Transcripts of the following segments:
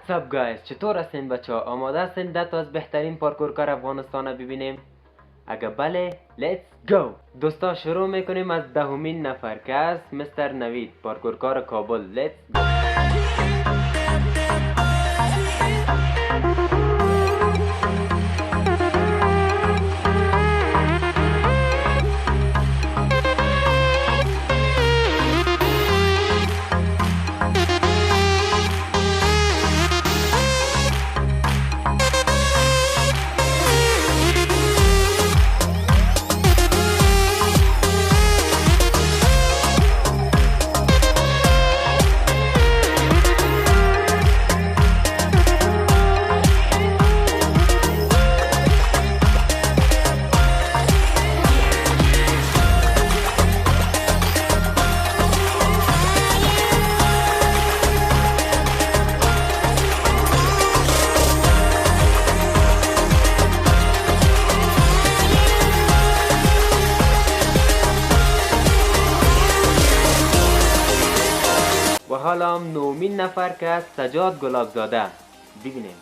واتساپ گایز، چطور هستین بچه ها؟ آماده هستین 10 تا از بهترین پارکورکار افغانستان ببینیم؟ اگه بله let's go. دوستا شروع میکنیم از 10مین نفر که است مستر نوید، پارکورکار کابل. let's go. و حالا هم 9مین نفر که است سجاد گلابزاده. ببینیم.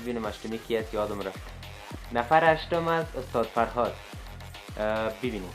ببینیم اشتمی کی است، یادم رفت. نفر هشتم است استاد فرهاد. ببینیم.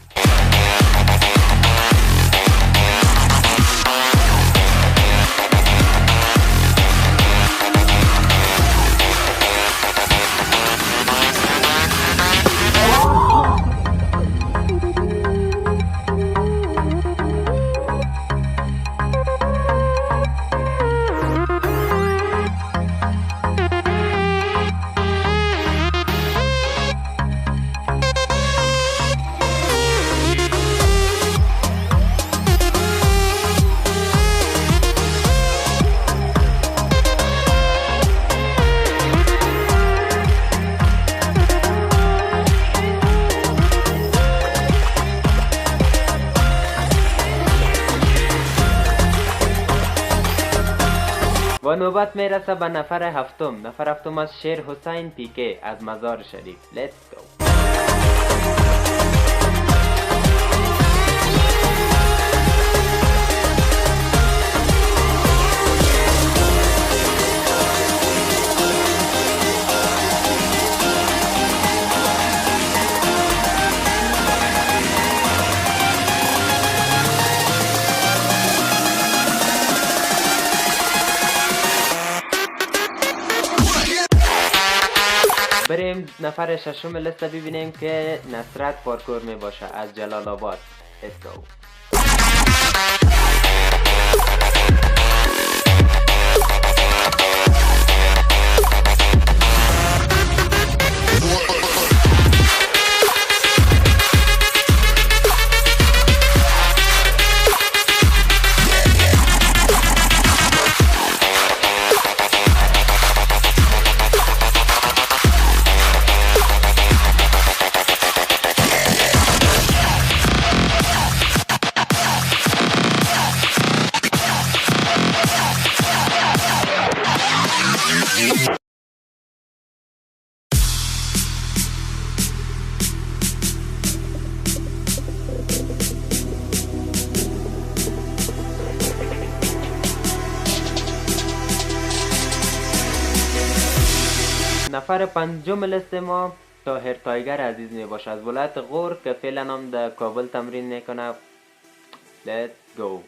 و نوبت میرسه به نفر هفتم. نفر هفتم از شیر حسین پیکه از مزار شریف. let's go. بریم نفر ششم لیست ببینیم که نصرت پارکور می باشه از جلال آباد. let's go. نفر پنجم لیست ما طاهر تایگر عزیز می باشه از ولایت غور که فعلا هم در کابل تمرین میکنه. let's go.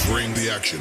Bring the action.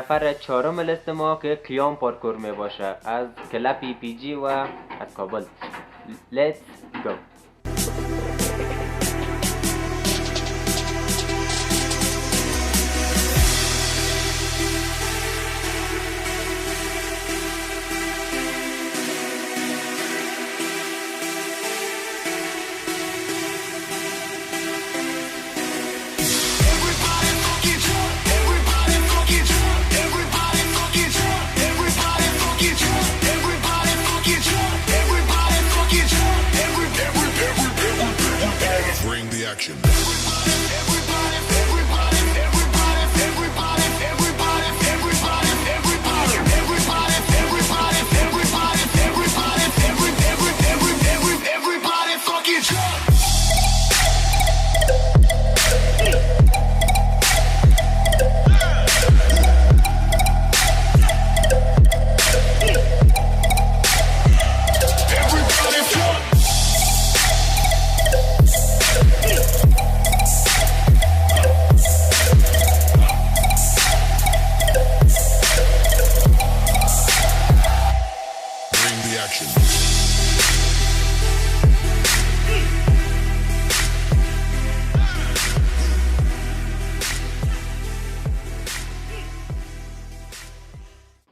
نفر چهارم لیست ما که کیان پارکور می باشه از کلاب EPG و از کابل. Let's go.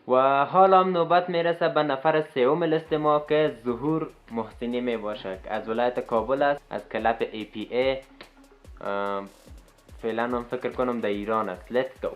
و حالا هم نوبت میرسه به نفر سوم لیست ما که ظهور محسنی می باشه، از ولایت کابل است، از کلاب APA. فعلا هم فکر کنم در ایران است. Let's go.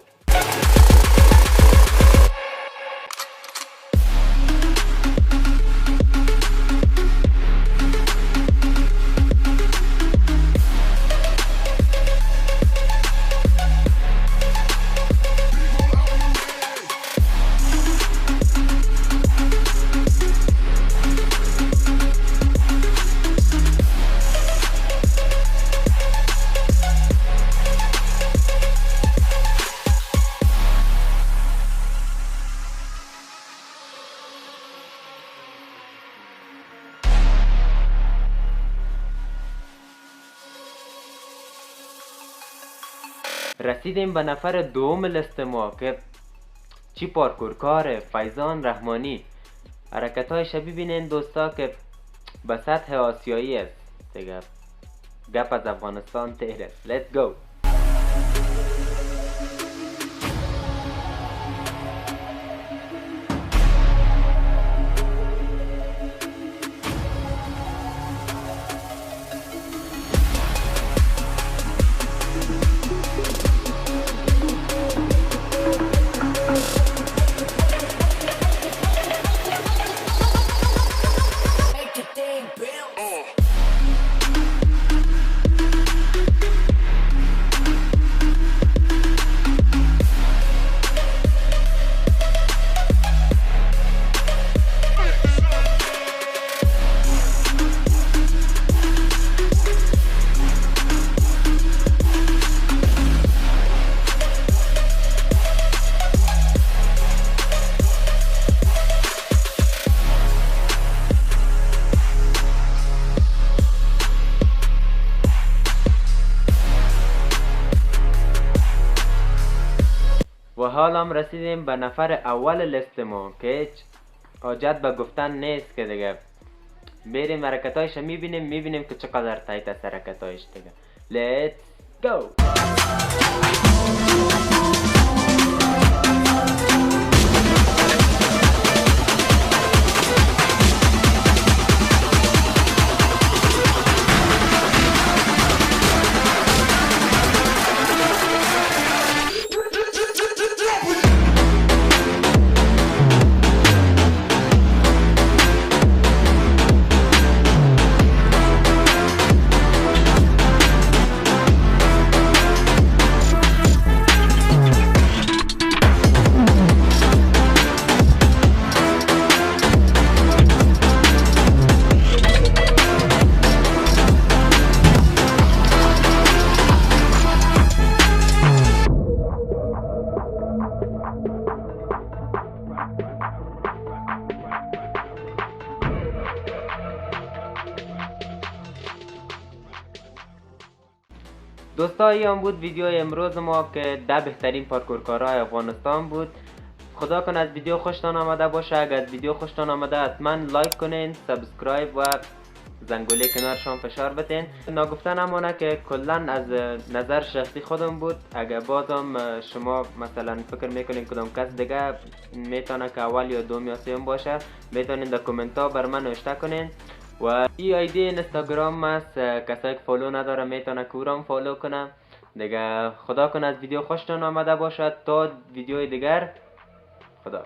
رسیدیم به نفر دوم لیست ما که چی پارکورکار فیضان رحمانی. حرکت‌هایش ببینین دوستا که به سطح آسیایی است دیگه، گپ از افغانستان تیر است. Let's go. و حالا هم رسیدیم به نفر اول لیست ما که هیچ حاجت به گفتن نیست که دیگه بریم حرکتایش میبینیم که چقدر تایت است حرکتایش دیگه. Let's go. دوستا این بود ویدیو امروز ما که 10 بهترین پارکورکارهای افغانستان بود. خدا کنه از ویدیو خوشتان آمده باشه. اگر از ویدیو خوشتان آمده حتما لایک کنین، سابسکرایب و زنگوله کنارشان فشار بتین. نگفته نمانه که کلا از نظر شخصی خودم بود. اگر بازم شما مثلا فکر میکنین کدام کس دیگه میتونه که اول یا دوم یا سوم باشه، میتونین در کامنت ها بر من نوشته کنین. و این آیدی اینستاگرام است، کسایی که فالو نداره میتونه که اورام فالو کنه دیگه. خدا کنه از ویدیو خوشتان آمده باشد. تا ویدیوی دیگر، خدا.